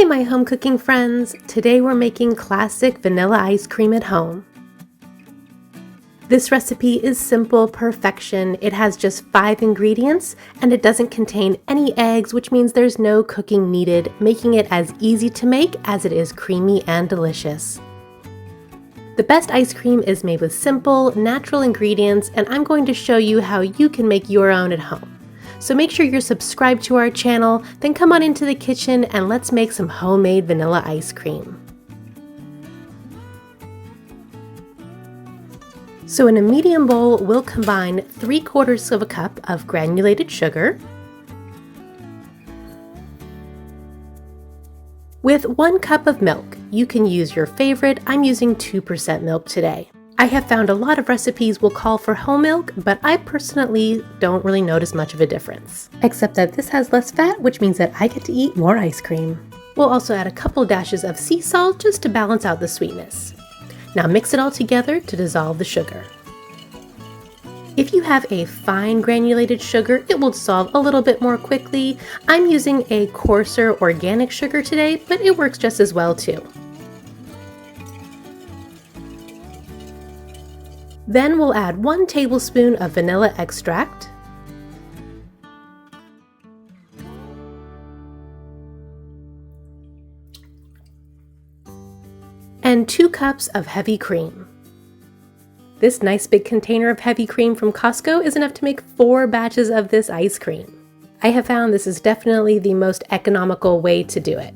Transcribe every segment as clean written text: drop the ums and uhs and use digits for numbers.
Hey my home cooking friends! Today we're making classic vanilla ice cream at home. This recipe is simple perfection. It has just 5 ingredients and it doesn't contain any eggs, which means there's no cooking needed, making it as easy to make as it is creamy and delicious. The best ice cream is made with simple, natural ingredients, and I'm going to show you how you can make your own at home. So make sure you're subscribed to our channel, then come on into the kitchen and let's make some homemade vanilla ice cream. So in a medium bowl, we'll combine 3/4 cup of granulated sugar with 1 cup of milk. You can use your favorite. I'm using 2% milk today. I have found a lot of recipes will call for whole milk, but I personally don't really notice much of a difference. Except that this has less fat, which means that I get to eat more ice cream. We'll also add a couple dashes of sea salt just to balance out the sweetness. Now mix it all together to dissolve the sugar. If you have a fine granulated sugar, it will dissolve a little bit more quickly. I'm using a coarser organic sugar today, but it works just as well too. Then we'll add 1 tablespoon of vanilla extract, and 2 cups of heavy cream. This nice big container of heavy cream from Costco is enough to make 4 batches of this ice cream. I have found this is definitely the most economical way to do it.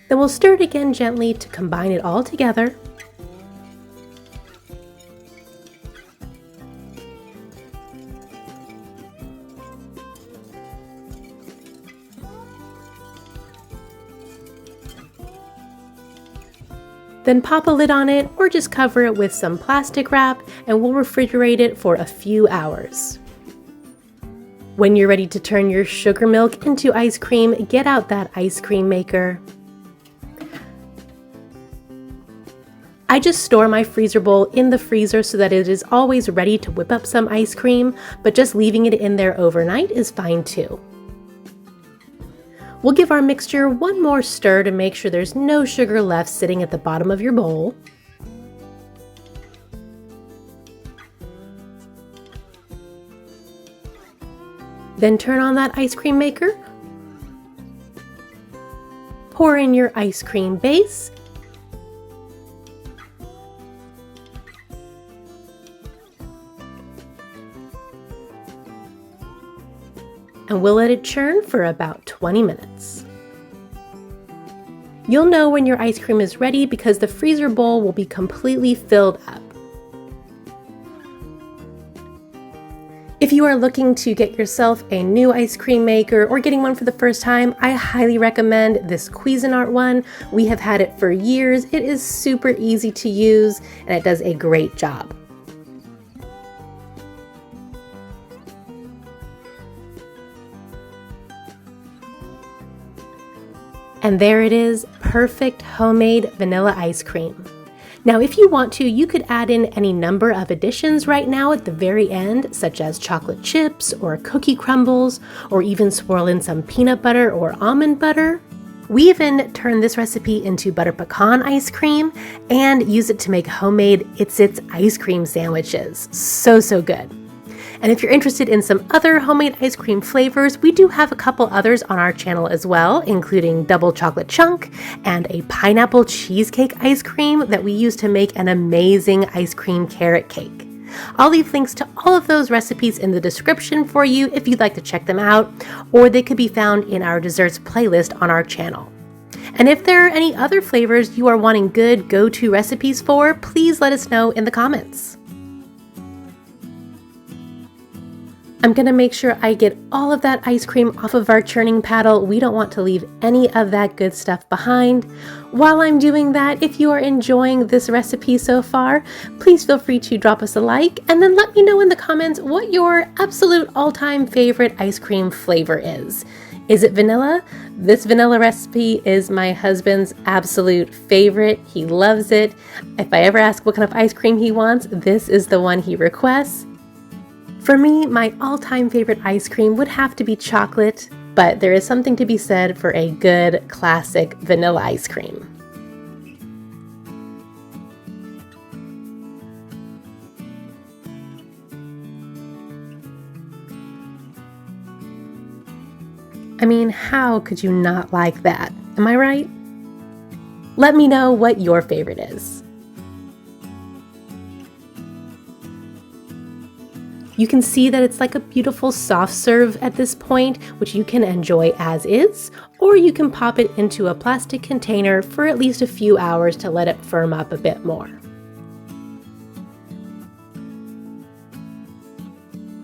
Then we'll stir it again gently to combine it all together. Then pop a lid on it or just cover it with some plastic wrap and we'll refrigerate it for a few hours. When you're ready to turn your sugar milk into ice cream, get out that ice cream maker. I just store my freezer bowl in the freezer so that it is always ready to whip up some ice cream, but just leaving it in there overnight is fine too. We'll give our mixture one more stir to make sure there's no sugar left sitting at the bottom of your bowl. Then turn on that ice cream maker. Pour in your ice cream base. And we'll let it churn for about 20 minutes. You'll know when your ice cream is ready because the freezer bowl will be completely filled up. If you are looking to get yourself a new ice cream maker or getting one for the first time, I highly recommend this Cuisinart one. We have had it for years. It is super easy to use and it does a great job. And there it is, perfect homemade vanilla ice cream. Now if you want to, you could add in any number of additions right now at the very end, such as chocolate chips or cookie crumbles, or even swirl in some peanut butter or almond butter. We even turn this recipe into butter pecan ice cream and use it to make homemade It's ice cream sandwiches. So good. And if you're interested in some other homemade ice cream flavors, we do have a couple others on our channel as well, including double chocolate chunk and a pineapple cheesecake ice cream that we use to make an amazing ice cream carrot cake. I'll leave links to all of those recipes in the description for you if you'd like to check them out, or they could be found in our desserts playlist on our channel. And if there are any other flavors you are wanting good go-to recipes for, please let us know in the comments. I'm gonna make sure I get all of that ice cream off of our churning paddle. We don't want to leave any of that good stuff behind. While I'm doing that, if you are enjoying this recipe so far, please feel free to drop us a like and then let me know in the comments what your absolute all-time favorite ice cream flavor is. Is it vanilla? This vanilla recipe is my husband's absolute favorite. He loves it. If I ever ask what kind of ice cream he wants, this is the one he requests. For me, my all-time favorite ice cream would have to be chocolate, but there is something to be said for a good classic vanilla ice cream. I mean, how could you not like that? Am I right? Let me know what your favorite is. You can see that it's like a beautiful soft serve at this point, which you can enjoy as is, or you can pop it into a plastic container for at least a few hours to let it firm up a bit more.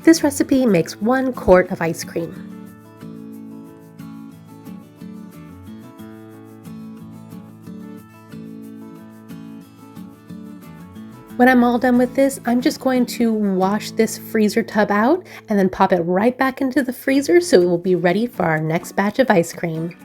This recipe makes 1 quart of ice cream. When I'm all done with this, I'm just going to wash this freezer tub out and then pop it right back into the freezer so it will be ready for our next batch of ice cream.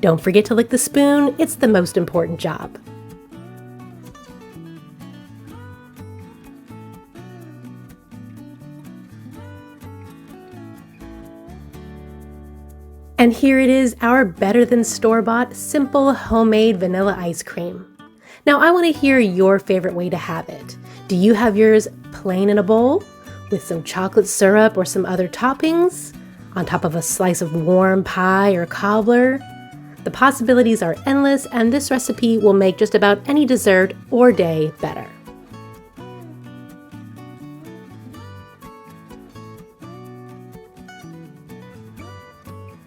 Don't forget to lick the spoon, it's the most important job. And here it is, our better than store-bought, simple homemade vanilla ice cream. Now I want to hear your favorite way to have it. Do you have yours plain in a bowl with some chocolate syrup or some other toppings on top of a slice of warm pie or cobbler? The possibilities are endless, and this recipe will make just about any dessert or day better.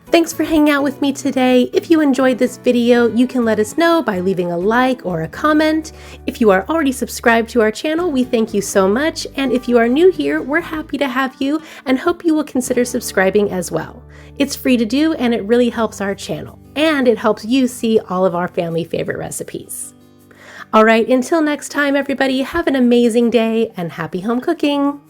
Thanks for hanging out with me today. If you enjoyed this video, you can let us know by leaving a like or a comment. If you are already subscribed to our channel, we thank you so much. And if you are new here, we're happy to have you and hope you will consider subscribing as well. It's free to do and it really helps our channel. And it helps you see all of our family favorite recipes. All right, until next time, everybody, have an amazing day and happy home cooking.